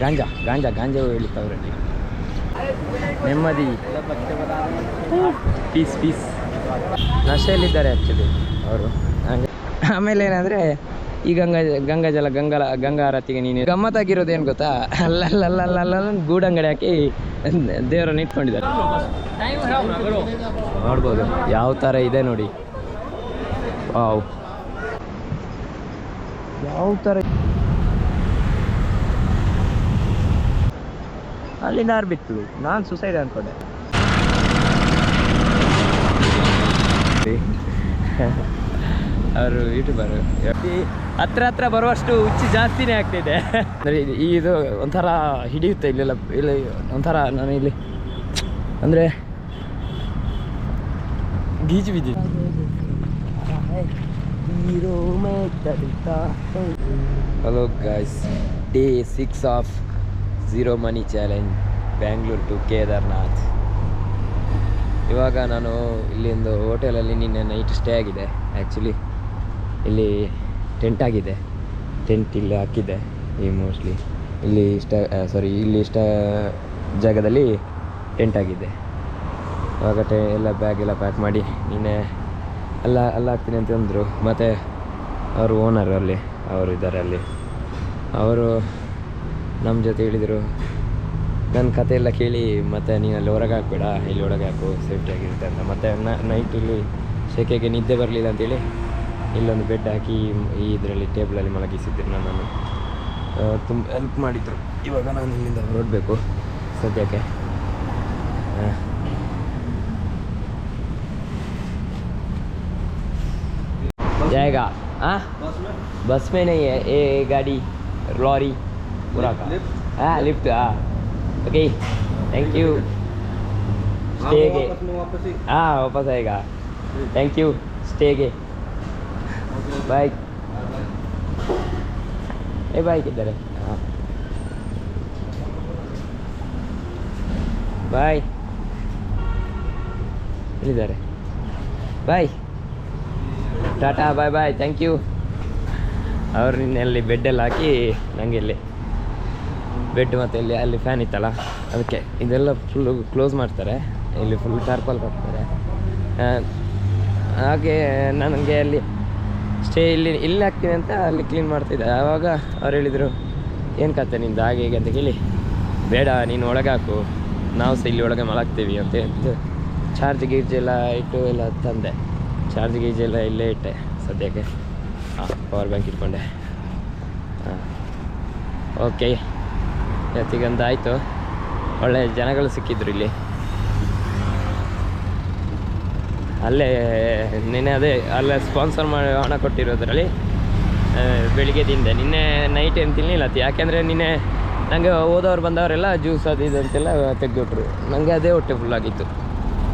ಗಾಂಜಾ ಹೇಳ್ತಾವ್ರೆ. ನೆಮ್ಮದಿ, piece ನಶೆಯಲ್ಲಿದ್ದಾರೆ actually ಅವರು. ಆಮೇಲೆ ಏನಂದರೆ ಈ ಗಂಗಾ ಆರತಿಗೆ ನೀನು ಗಮ್ಮತ್ತಾಗಿರೋದು ಏನು ಗೊತ್ತಾ, ಅಲ್ಲಲ್ಲ ಗೂಡಂಗಡಿ ಹಾಕಿ ದೇವರನ್ನ ಇಟ್ಕೊಂಡಿದ್ದಾರೆ. ನೋಡ್ಬೋದು ಯಾವ ಥರ ಇದೆ ನೋಡಿ, ವಾವ್ ಯಾವ ಥರ. ಅಲ್ಲಿಂದ ಬಿಟ್ಲು, ನಾನು ಸುಸೈಡ್ ಅಂದ್ಕೊಂಡೆ. ಅವರು ಯೂಟ್ಯೂಬರು ಹತ್ರ ಬರುವಷ್ಟು ಹುಚ್ಚು ಜಾಸ್ತಿನೇ ಆಗ್ತಿದೆ. ಅಂದರೆ ಇದು ಒಂಥರ ಹಿಡಿಯುತ್ತೆ ಇಲ್ಲಿ ಒಂಥರ. ನಾನು ಇಲ್ಲಿ ಅಂದರೆ ಗೀಜು ಬಿದ್ದಿದೆ. Hello guys, day 6 of zero money challenge, Bangalore to Kedarnath. ಇವಾಗ ನಾನು ಇಲ್ಲಿ ಒಂದು ಹೋಟೆಲಲ್ಲಿ ನಿನ್ನೆ ನೈಟ್ ಸ್ಟೇ ಆಗಿದೆ. ಆ್ಯಕ್ಚುಲಿ ಇಲ್ಲಿ ಟೆಂಟ್ ಆಗಿದೆ, ಟೆಂಟ್ ಇಲ್ಲಿ ಹಾಕಿದ್ದೆ. ಈ ಮೋಸ್ಟ್ಲಿ ಇಲ್ಲಿ ಇಷ್ಟ ಜಾಗದಲ್ಲಿ ಟೆಂಟ್ ಆಗಿದೆ. ಇವಾಗ ಎಲ್ಲ ಬ್ಯಾಗ್ ಎಲ್ಲ ಪ್ಯಾಕ್ ಮಾಡಿ ನಿನ್ನೆ ಎಲ್ಲ ಹಾಕ್ತೀನಿ ಅಂತ ಅಂದರು. ಮತ್ತು ಅವರು ಓನರ್ ಅಲ್ಲಿ ಅವರು ಇದ್ದಾರೆ ಅಲ್ಲಿ, ಅವರು ನಮ್ಮ ಜೊತೆ ಹೇಳಿದರು ನನ್ನ ಕತೆ ಎಲ್ಲ ಕೇಳಿ, ಮತ್ತು ನೀನು ಅಲ್ಲಿ ಹೊರಗೆ ಹಾಕ್ಬೇಡ, ಇಲ್ಲಿ ಒಳಗೆ ಹಾಕು, ಸೇಫ್ಟಿ ಆಗಿರುತ್ತೆ ಅಂತ. ಮತ್ತು ನೈಟ್ ಇಲ್ಲಿ ಸೆಕೆಗೆ ನಿದ್ದೆ ಬರಲಿಲ್ಲ ಅಂತೇಳಿ ಇಲ್ಲೊಂದು ಬೆಡ್ ಹಾಕಿ ಈ ಇದರಲ್ಲಿ ಟೇಬಲಲ್ಲಿ ಮಲಗಿಸಿದ್ದೆ. ನನ್ನನ್ನು ತುಂಬ ಹೆಲ್ಪ್ ಮಾಡಿದರು. ಇವಾಗ ನಾನು ಇಲ್ಲಿಂದ ಹೊರಡಬೇಕು ಸದ್ಯಕ್ಕೆ. जाएगा हाँ बस में नहीं है ये गाड़ी लॉरी पूरा का हाँ लिफ्ट हाँ ओके थैंक यू स्टे के हाँ वापस आएगा थैंक यू स्टे के बाय ए बाय किधर है हाँ बाय इधर है बाय ಟಾಟಾ ಬಾಯ್ ಥ್ಯಾಂಕ್ ಯು. ಅವ್ರು ಇನ್ನೆಲ್ಲಿ ಬೆಡ್ಡೆಲ್ಲ ಹಾಕಿ ನನಗೆ ಇಲ್ಲಿ ಬೆಡ್ ಮತ್ತು ಇಲ್ಲಿ ಅಲ್ಲಿ ಫ್ಯಾನ್ ಇತ್ತಲ್ಲ ಅದಕ್ಕೆ ಇದೆಲ್ಲ ಫುಲ್ಲು ಕ್ಲೋಸ್ ಮಾಡ್ತಾರೆ. ಇಲ್ಲಿ ಫುಲ್ ಟಾರ್ಪಲ್ ಕಟ್ತಾರೆ. ಹಾಗೆ ನನಗೆ ಅಲ್ಲಿ ಸ್ಟೇ ಇಲ್ಲಿ ಹಾಕ್ತೀನಿ ಅಂತ ಅಲ್ಲಿ ಕ್ಲೀನ್ ಮಾಡ್ತಿದ್ದೆ. ಆವಾಗ ಅವ್ರು ಹೇಳಿದರು ಏನು ಕತೆ ನಿಂದು ಹಾಗೆ ಹೇಗೆ ಅಂತ ಕೇಳಿ, ಬೇಡ ನೀನು ಒಳಗೆ ಹಾಕು, ನಾವು ಸಹ ಇಲ್ಲಿ ಒಳಗೆ ಮಲಗ್ತೀವಿ ಅಂತ ಹೇಳಿದ್ದು. ಚಾರ್ಜ್ ಗೀರ್ಜ್ ಎಲ್ಲ ಇಟ್ಟು ಎಲ್ಲ ತಂದೆ. ಚಾರ್ಜ್ ಗೀಜ್ ಎಲ್ಲ ಇಲ್ಲೇ ಇಟ್ಟೆ ಸದ್ಯಕ್ಕೆ. ಹಾಂ ಪವರ್ ಬ್ಯಾಂಕ್ ಇಟ್ಕೊಂಡೆ. ಹಾಂ ಓಕೆ, ಇವತ್ತಿಗಂತ ಆಯಿತು. ಒಳ್ಳೆ ಜನಗಳು ಸಿಕ್ಕಿದ್ರು ಇಲ್ಲಿ. ಅಲ್ಲೇ ನಿನ್ನೆ ಅಲ್ಲೇ ಸ್ಪಾನ್ಸರ್ ಮಾಡಿ ಹಣ ಕೊಟ್ಟಿರೋದ್ರಲ್ಲಿ ಬೆಳಿಗ್ಗೆ ತಿಂದೆ. ನಿನ್ನೆ ನೈಟ್ ಏನು ತಿನ್ನಲಿಲ್ಲ, ಯಾಕೆಂದರೆ ನಿನ್ನೆ ನನಗೆ ಹೋದವ್ರು ಬಂದವರೆಲ್ಲ ಜ್ಯೂಸ್ ಅದು ಇದು ಅಂತೆಲ್ಲ ತೆಗೆದುಬಿಟ್ರು. ನನಗೆ ಅದೇ ಹೊಟ್ಟೆ ಫುಲ್ಲಾಗಿತ್ತು,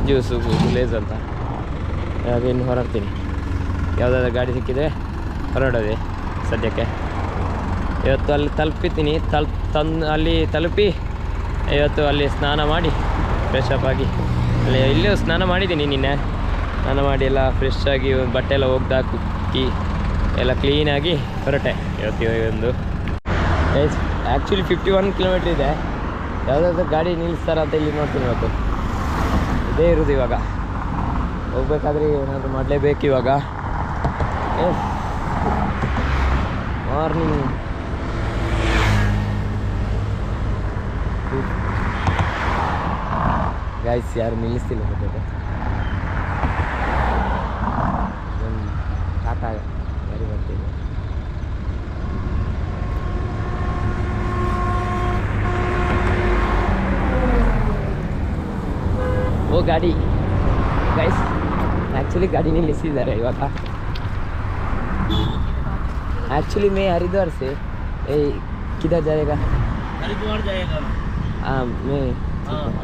ಜ್ಯೂಸು ಲೇಸ್ ಅಂತ. ಅದೇನು ಹೊರಡ್ತೀನಿ, ಯಾವುದಾದ್ರು ಗಾಡಿ ಸಿಕ್ಕಿದ್ರೆ ಹೊರಡೋದೆ ಸದ್ಯಕ್ಕೆ. ಇವತ್ತು ಅಲ್ಲಿ ತಲುಪಿದ್ದೀನಿ, ಅಲ್ಲಿ ತಲುಪಿ ಇವತ್ತು ಅಲ್ಲಿ ಸ್ನಾನ ಮಾಡಿ ಫ್ರೆಶ್ ಅಪ್ ಆಗಿ ಇಲ್ಲೂ ಸ್ನಾನ ಮಾಡಿದ್ದೀನಿ. ನಿನ್ನೆ ಸ್ನಾನ ಮಾಡಿ ಎಲ್ಲ ಫ್ರೆಶ್ ಆಗಿ ಬಟ್ಟೆ ಎಲ್ಲ ಒಗ್ದಾಕಿ ಎಲ್ಲ ಕ್ಲೀನಾಗಿ ಹೊರಟೆ. ಇವತ್ತು ಆ್ಯಕ್ಚುಲಿ 51 ಕಿಲೋಮೀಟ್ರ್ ಇದೆ. ಯಾವುದಾದ್ರು ಗಾಡಿ ನಿಲ್ಲಿಸ್ತಾರ ಅಂತ ಇಲ್ಲಿ ನೋಡ್ತೀನಿ. ಇವತ್ತು ಇದೇ ಇರೋದು. ಇವಾಗ ಹೋಗ್ಬೇಕಾದ್ರೆ ಏನಾದರೂ ಮಾಡಲೇಬೇಕು. ಇವಾಗ ಮಾರ್ನಿಂಗ್ ಗೈಸ್ ಯಾರು ನಿಲ್ಲಿಸ್ತಿಲ್ಲ ಸದ್ಯಕ್ಕೆ. ಟಾಟಾ ಗಾಡಿ ಬರ್ತಿದೆ. ಓ ಗಾಡಿ ಗೈಸ್, एक्चुअली गाड़ी नहीं लिसी जा रहा है इवागा. एक्चुअली मैं हरिद्वार से किधर जाएगा? हरिद्वार जाएगा. हाँ मैं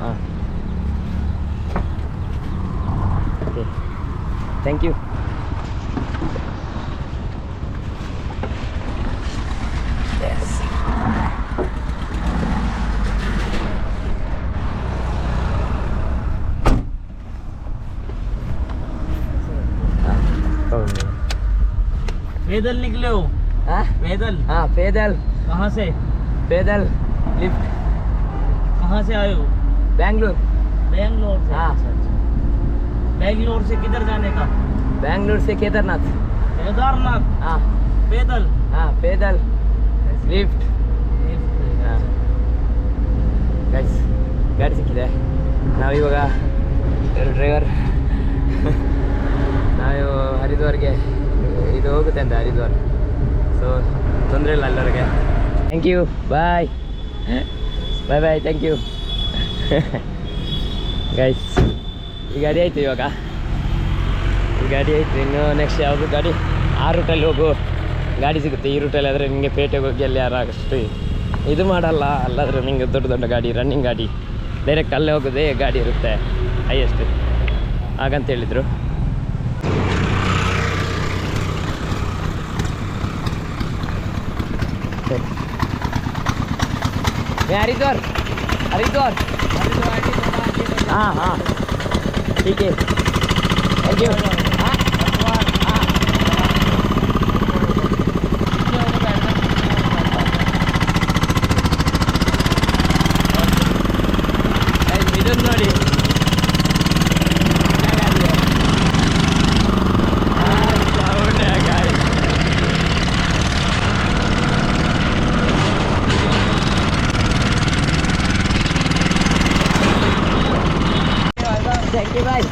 हाँ ओके थैंक यू. यस पैदल निकले हो? हाँ पैदल. हाँ पैदल. कहाँ से? पैदल लिफ्ट। कहाँ से आए हो? बैंगलोर। बैंगलोर से। हाँ। अच्छा अच्छा। बैंगलोर से किधर जाने का? बैंगलोर से केदारनाथ। केदारनाथ। हाँ पैदल? हाँ पैदल लिफ्ट। ಹಾಂ ಗೈಸ್ ಗಾಡಿ ಸಿಕ್ಕಿದೆ. ನಾವಿವಾಗ ಡ್ರೈವರ್ ನಾವು ಹರಿದ್ವಾರ್ಗೆ ಇದು ಹೋಗುತ್ತೆ ಅಂತ ಹರಿದ್ವಾರ್. ಸೊ ತೊಂದರೆ ಇಲ್ಲ ಎಲ್ಲರಿಗೆ. Thank you bye bye bye thank you guys. ಈ ಗಾಡಿ ಆಯಿತು ಇವಾಗ. ಈ ಗಾಡಿ ಆಯಿತು. ಇನ್ನು ನೆಕ್ಸ್ಟ್ ಯಾವುದು ಗಾಡಿ ಆ ರೂಟಲ್ಲಿ ಹೋಗು ಗಾಡಿ ಸಿಗುತ್ತೆ. ಈ ರೂಟಲ್ಲಿ ಆದರೆ ನಿಮಗೆ ಪೇಟೆಗೆ ಹೋಗಿ ಅಲ್ಲಿ ಯಾರಾಗಷ್ಟು ಇದು ಮಾಡಲ್ಲ. ಅಲ್ಲಾದರೆ ನಿಮಗೆ ದೊಡ್ಡ ದೊಡ್ಡ ಗಾಡಿ ರನ್ನಿಂಗ್ ಗಾಡಿ ಡೈರೆಕ್ಟ್ ಅಲ್ಲೇ ಹೋಗೋದೇ ಗಾಡಿ ಇರುತ್ತೆ ಹೈಯೆಸ್ಟ್ ಹಾಗಂತ ಹೇಳಿದರು. ಹರಿದ್ವಾರ್ ಹರಿದ್ವಾರ್ हाँ हाँ ठीक है थैंक यू. हाँ हाँ ಇದನ್ನು ನೋಡಿ ಥ್ಯಾಂಕ್ ಯು ಬಾಯ್.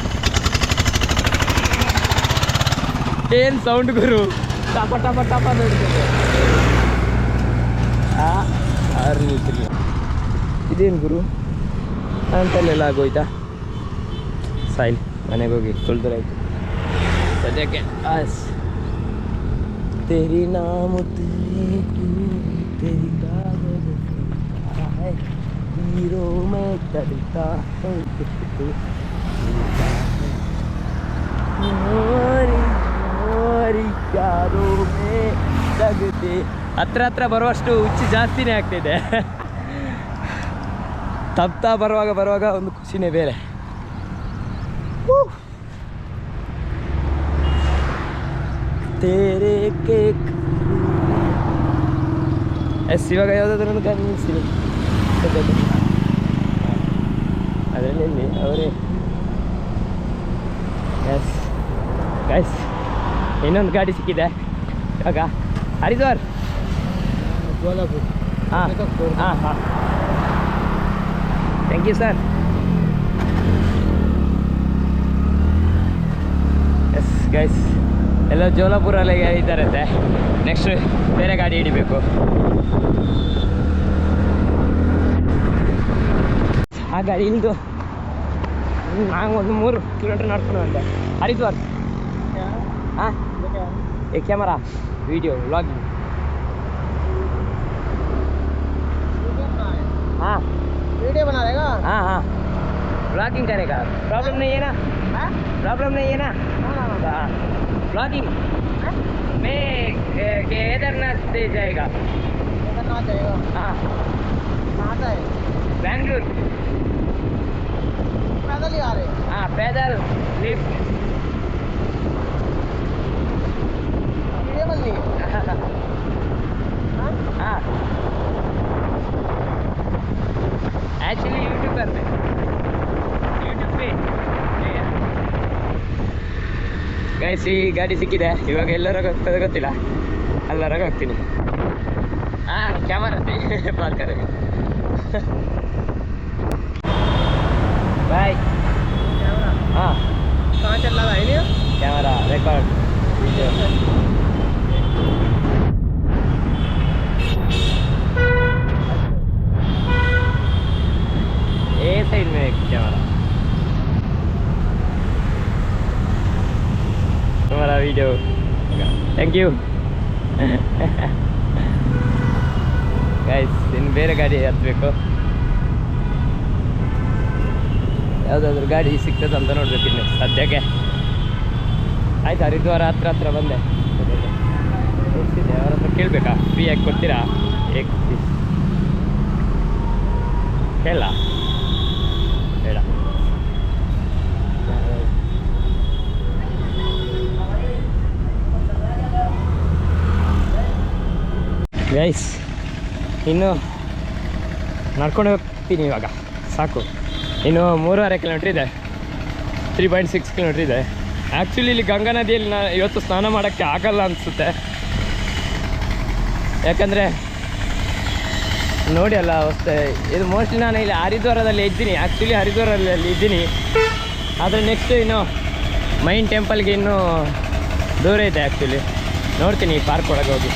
ಏನು ಸೌಂಡ್ ಗುರು ಟಪ ಟಪ ಟಪ ನೋಡ್ತದೆ. ಇದೇನು ಗುರು ಅಂತಲ್ಲೆಲ್ಲ ಆಗೋಯ್ತಾ? ಸಾಯಿಲ್ ಮನೆಗೆ ಹೋಗಿ ತೊಳ್ದರಾಯ್ತು ಸದ್ಯಕ್ಕೆ. ಆಸ್ तेरी नाम तेरी तेरी कागज़ है हीरो में करता है ಯಾರೋ ತಗದೆ ಹತ್ರ ಹತ್ರ ಬರುವಷ್ಟು ಹುಚ್ಚು ಜಾಸ್ತಿನೇ ಆಗ್ತಿದೆ. ತಪ್ತಾ ಬರುವಾಗ ಒಂದು ಖುಷಿನೇ ಬೇರೆ. ತೇರೆ ಕೇಕ್ ಎಸ್ ಇವಾಗ ಯಾವುದಾದ್ರೂ ಒಂದು ಗಾಡಿ ನಿಲ್ಲಿಸ್ತೀನಿ ಅದರಲ್ಲಿ ಎಲ್ಲಿ ಅವರೇ. ಎಸ್ ಗೈಸ್ ಇನ್ನೊಂದು ಗಾಡಿ ಸಿಕ್ಕಿದೆ ಇವಾಗ ಹರಿದ್ವಾರ್ ಜೋಲಾಪುರ್. ಹಾಂ ಹಾಂ ಹಾಂ thank you sir. Yes guys ಎಲ್ಲ ಜೋಲಾಪುರಲ್ಲಿ ಇದ್ದಾರಂತೆ. ನೆಕ್ಸ್ಟ್ ಬೇರೆ ಗಾಡಿ ಹಿಡಿಬೇಕು. ಆ ಗಾಡಿ ಇಳಿದು ನಾನು ಒಂದು 3 ಕಿಲೋಮೀಟರ್ ನಡ್ಕೊಂಡು ಅಂತ ಹರಿದ್ವಾರ್. हाँ एक कैमरा वीडियो व्लॉगिंग. हाँ वीडियो बना रहेगा? हाँ हाँ व्लॉगिंग करेगा. प्रॉब्लम नहीं है ना? प्रॉब्लम नहीं है ना? हाँ व्लॉगिंग मैं केदारनाथ से जाएगा. केदारनाथ जाएगा? हाँ कहाँ से? बैंगलोर. पैदल ही आ रहे? हाँ पैदल लिफ्ट. बन रही है? हाँ एक्चुअली यूट्यूबर में यूट्यूब पे ಗೈಸ್ ಈ ಗಾಡಿ ಸಿಕ್ಕಿದೆ. ಇವಾಗ ಎಲ್ಲರಾಗ ಹೋಗ್ತದೆ ಗೊತ್ತಿಲ್ಲ. ಎಲ್ಲರಾಗ ಹೋಗ್ತೀನಿ. ಹಾಂ ಕ್ಯಾಮರಾ ಬಾಲ್ಕರ್ ಬಾಯ್. हाँ कहाँ चल रहा है? Camera record video. ए साइड में एक कैमरा तुम्हारा वीडियो. Thank you guys. ಇನ್ನು ಬೇರೆ ಗಾಡಿ ಹತ್ತಬೇಕು. ಯಾವುದಾದ್ರೂ ಗಾಡಿ ಸಿಗ್ತದೆ ಅಂತ ನೋಡ್ಬೇಕು. ಇನ್ನು ಸದ್ಯಕ್ಕೆ ಆಯ್ತು ಹರಿದ್ವಾರ ಹತ್ರ ಬಂದೆ. ಎಷ್ಟಿದೆ ಅವ್ರ ಹತ್ರ ಕೇಳಬೇಕಾ? ಫ್ರೀಯಾಗಿ ಕೊಡ್ತೀರಾ? ಏಕ್ ಪೀಸ್ ಕೇಳ ಬೇಡ. ಗೈಸ್ ಇನ್ನು ನಡ್ಕೊಂಡು ಹೋಗ್ತೀನಿ ಇವಾಗ, ಸಾಕು. ಇನ್ನು 3.5 ಕಿಲೋಮೀಟ್ರ್ ಇದೆ, 3.6 ಕಿಲೋಮೀಟ್ರ್ ಇದೆ. ಆ್ಯಕ್ಚುಲಿ ಇಲ್ಲಿ ಗಂಗಾ ನದಿಯಲ್ಲಿ ಇವತ್ತು ಸ್ನಾನ ಮಾಡೋಕ್ಕೆ ಆಗಲ್ಲ ಅನಿಸುತ್ತೆ, ಯಾಕಂದರೆ ನೋಡಿ ಅಲ್ಲ ಅವಸ್ಥೆ ಇದು. ಮೋಸ್ಟ್ಲಿ ನಾನು ಇಲ್ಲಿ ಹರಿದ್ವಾರದಲ್ಲಿ ಇದ್ದೀನಿ, ಆ್ಯಕ್ಚುಲಿ ಹರಿದ್ವಾರದಲ್ಲಿ ಇದ್ದೀನಿ. ಆದರೆ ನೆಕ್ಸ್ಟ್ ಇನ್ನು ಮೈನ್ ಟೆಂಪಲ್ಗೆ ಇನ್ನೂ ದೂರ ಇದೆ ಆ್ಯಕ್ಚುಲಿ. ನೋಡ್ತೀನಿ ಈ ಪಾರ್ಕ್ ಒಳಗೆ ಹೋಗಿ.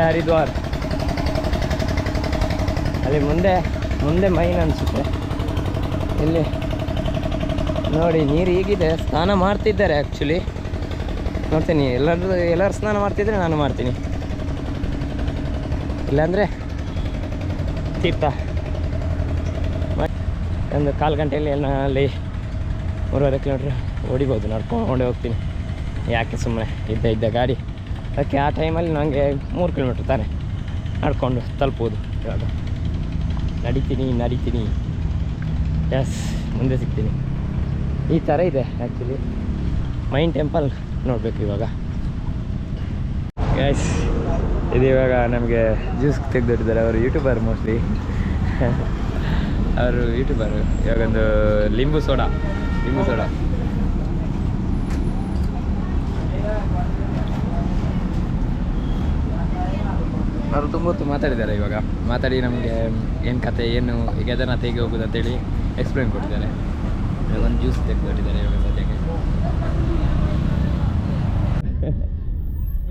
ಹರಿದ್ವಾರ್ ಅಲ್ಲಿ ಮುಂದೆ ಮೈನ್ ಅನಿಸುತ್ತೆ. ಇಲ್ಲಿ ನೋಡಿ ನೀರು ಹೀಗಿದೆ, ಸ್ನಾನ ಮಾಡ್ತಿದ್ದಾರೆ ಆ್ಯಕ್ಚುಲಿ. ನೋಡ್ತೀನಿ, ಎಲ್ಲರೂ ಸ್ನಾನ ಮಾಡ್ತಿದ್ರೆ ನಾನು ಮಾಡ್ತೀನಿ, ಇಲ್ಲಾಂದರೆ ತೀರ್ಥ. ಒಂದು 1/4 ಗಂಟೆಯಲ್ಲಿ ಅಲ್ಲಿ 3.5 ಕಿಲೋಮೀಟ್ರ್ ಹೊಡಿಬೋದು, ನಡ್ಕೊಂಡು ಹೋಗ್ತೀನಿ. ಯಾಕೆ ಸುಮ್ಮನೆ ಇದ್ದ ಗಾಡಿ, ಅದಕ್ಕೆ ಆ ಟೈಮಲ್ಲಿ ನನಗೆ 3 ಕಿಲೋಮೀಟ್ರ್ ತಾನೆ ನಡ್ಕೊಂಡು ತಲುಪೋದು. ಇವಾಗ ನಡಿತೀನಿ. ಎಸ್, ಮುಂದೆ ಸಿಗ್ತೀನಿ. ಈ ಥರ ಇದೆ ಆ್ಯಕ್ಚುಲಿ ಮೈನ್ ಟೆಂಪಲ್. ನೋಡಬೇಕು ಇವಾಗ ಗೈಸ್. ಇದು ಇವಾಗ ನಮಗೆ ಜ್ಯೂಸ್ ತೆಗೆದಿಟ್ಟಿದ್ದಾರೆ. ಅವರು ಯೂಟ್ಯೂಬರ್ ಮೋಸ್ಟ್ಲಿ, ಅವರು ಯೂಟ್ಯೂಬರು. ಇವಾಗೊಂದು ಲಿಂಬು ಸೋಡಾ ಅವರು ತುಂಬ ಹೊತ್ತು ಮಾತಾಡಿದ್ದಾರೆ. ಇವಾಗ ಮಾತಾಡಿ ನಮಗೆ ಏನು ಕತೆ, ಏನು ಕೇದಾರ್ನಾಥ್ ಹೇಗೆ ಹೋಗೋದು ಅಂತೇಳಿ ಎಕ್ಸ್ಪ್ಲೇನ್ ಕೊಟ್ಟಿದ್ದಾರೆ. ಒಂದು ಜ್ಯೂಸ್ ತೆಗೆದುಕೊಟ್ಟಿದ್ದಾರೆ ಇವಾಗ ಸದ್ಯಕ್ಕೆ.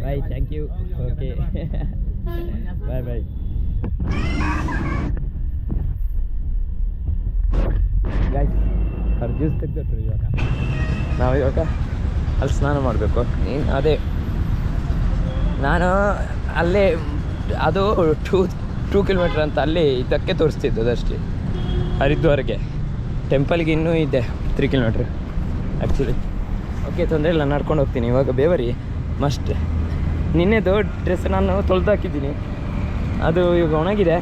Bye, thank you. Okay, bye. Guys, ಅವ್ರು ಜ್ಯೂಸ್ ತೆಗೆದುಕೊಟ್ರು. ಇವಾಗ ಅಲ್ಲಿ ಸ್ನಾನ ಮಾಡಬೇಕು. ಅದೇ ನಾನು ಅಲ್ಲೇ ಅದು 2 ಕಿಲೋಮೀಟ್ರ್ ಅಂತ ಅಲ್ಲಿ ಇದಕ್ಕೆ ತೋರಿಸ್ತಿದ್ದು ಅದಷ್ಟೇ. ಹರಿದ್ವಾರ್ಗೆ ಟೆಂಪಲ್ಗೆ ಇನ್ನೂ ಇದೆ 3 ಕಿಲೋಮೀಟ್ರ್ ಆ್ಯಕ್ಚುಲಿ. ಓಕೆ, ತೊಂದರೆ ಇಲ್ಲ, ನಡ್ಕೊಂಡು ಹೋಗ್ತೀನಿ. ಇವಾಗ ಬೇವರಿ ಮಸ್ಟ್. ನಿನ್ನೆದು ಡ್ರೆಸ್ ನಾನು ತೊಳೆದಾಕಿದ್ದೀನಿ, ಅದು ಇವಾಗ ಒಣಗಿದೆ.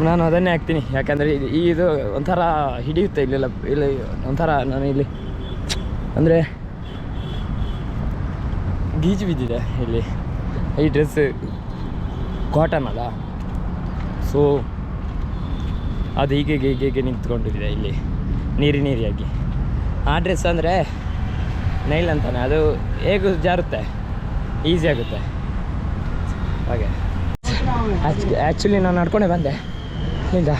ನಾನು ಅದನ್ನೇ ಹಾಕ್ತೀನಿ, ಯಾಕಂದರೆ ಇದು ಒಂಥರ ಹಿಡಿಯುತ್ತೆ ಇಲ್ಲಿ ಒಂಥರ. ನಾನು ಇಲ್ಲಿ ಅಂದರೆ ಗೀಜು ಬಿದ್ದಿದೆ ಇಲ್ಲಿ. ಈ ಡ್ರೆಸ್ ಕಾಟನ್ ಅಲ್ಲ, ಸೊ ಅದು ಹೀಗೆ ನಿಂತ್ಕೊಂಡಿದೆ ಇಲ್ಲಿ ನೀರಿಯಾಗಿ. ಆ ಡ್ರೆಸ್ ಅಂದರೆ ನೈಲ್ ಅಂತಾನೆ, ಅದು ಹೇಗೂ ಜಾರುತ್ತೆ, ಈಸಿ ಆಗುತ್ತೆ ಹಾಗೆ. ಆ್ಯಕ್ಚುಲಿ ನಾನು ನಡ್ಕೊಂಡೇ ಬಂದೆ ಇಲ್ಲಿಂದ.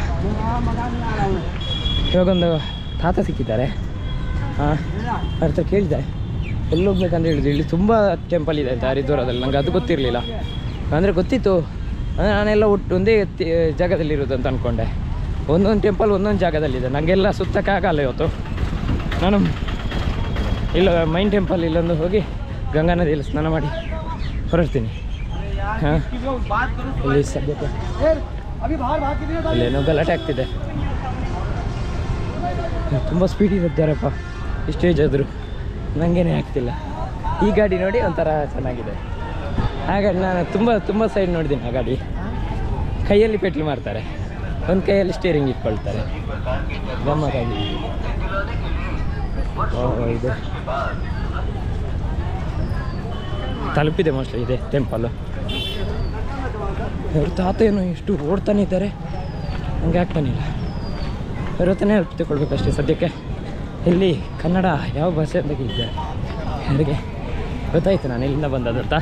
ಇವಾಗೊಂದು ತಾತ ಸಿಕ್ಕಿದ್ದಾರೆ. ಅವ್ರ ಹತ್ರ ಕೇಳಿದೆ ಎಲ್ಲಿ ಹೋಗ್ಬೇಕಂತ ಹೇಳಿದ್ರು. ಇಲ್ಲಿ ತುಂಬ ಟೆಂಪಲ್ ಇದೆ ಅಂತ ಹರಿದ್ವಾರದಲ್ಲಿ. ನನಗೆ ಅದು ಗೊತ್ತಿರಲಿಲ್ಲ, ಅಂದರೆ ಗೊತ್ತಿತ್ತು ಅಂದರೆ ನಾನೆಲ್ಲ ಒಂದೇ ಜಾಗದಲ್ಲಿರೋದು ಅಂತ ಅಂದ್ಕೊಂಡೆ. ಒಂದೊಂದು ಟೆಂಪಲ್ ಒಂದೊಂದು ಜಾಗದಲ್ಲಿದೆ, ನನಗೆಲ್ಲ ಸುತ್ತಕ್ಕಾಗಲ್ಲ ಇವತ್ತು. ನಾನು ಇಲ್ಲ ಮೈನ್ ಟೆಂಪಲ್ ಇಲ್ಲೊಂದು ಹೋಗಿ ಗಂಗಾ ನದಿಯಲ್ಲಿ ಸ್ನಾನ ಮಾಡಿ ಹೊರಡ್ತೀನಿ. ಹಾಂ, ಇಲ್ಲಿ ಸದ್ಯಕ್ಕೆ ಅಲ್ಲೇನೋ ಗಲಾಟೆ ಆಗ್ತಿದೆ. ತುಂಬ ಸ್ಪೀಡ್ ಇದ್ದಾರಪ್ಪ, ಇಷ್ಟೇಜ್ ಆದರೂ ನನಗೇನೇ ಆಗ್ತಿಲ್ಲ. ಈ ಗಾಡಿ ನೋಡಿ ಒಂಥರ ಚೆನ್ನಾಗಿದೆ. ಹಾಗಾಗಿ ನಾನು ತುಂಬ ಸೈಡ್ ನೋಡಿದ್ದೀನಿ. ಆ ಗಾಡಿ ಕೈಯಲ್ಲಿ ಪೆಟ್ಲು ಮಾಡ್ತಾರೆ, ಒಂದು ಕೈಯಲ್ಲಿ ಸ್ಟೇರಿಂಗ್ ಇಟ್ಕೊಳ್ತಾರೆ, ಗಮ್ಮತ್ತಾಗಿ. ಇದು ತಲುಪಿದೆ ಮೋಸ್ಟ್ಲಿ ಇದೆ ಟೆಂಪಲ್ಲು. ಅವ್ರ ತಾತ ಏನೋ ಎಷ್ಟು ಓಡ್ತಾನೆ ಇದ್ದಾರೆ, ಹಂಗೆ ಆಗ್ತಾನಿಲ್ಲ. ಅವ್ರ ಹತ್ರನೇ ಹೆಲ್ಪ್ ತಗೊಳ್ಬೇಕಷ್ಟೇ ಸದ್ಯಕ್ಕೆ. ಇಲ್ಲಿ ಕನ್ನಡ ಯಾವ ಭಾಷೆ ಅಂತ ಇದ್ದೆ, ಅವರಿಗೆ ಗೊತ್ತಾಯ್ತು ನಾನು ಇಲ್ಲಿಂದ ಬಂದದಂತ.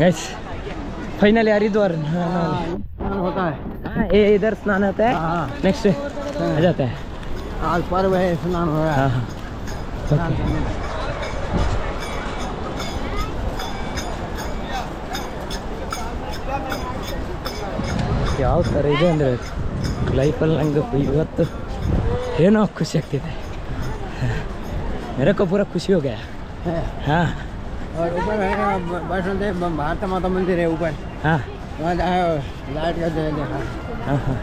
गैस फाइनली हरिद्वार होता है। ये इधर स्नान होता है, नेक्स्ट आ जाता है। आज पर्व है, स्नान हो रहा है। हाँ ಯಾವ ಥರ ಇದೆ ಅಂದರೆ ಲೈಫಲ್ಲಿ ನಂಗೆ ಇವತ್ತು ಏನೋ ಖುಷಿ ಆಗ್ತಿದೆ. मेरे को पूरा खुशी हो गया। हाँ, और ऊपर वैष्णो देवी भारत माता मंदिर है ऊपर। हाँ वहाँ लाइट का देखा। हाँ हाँ,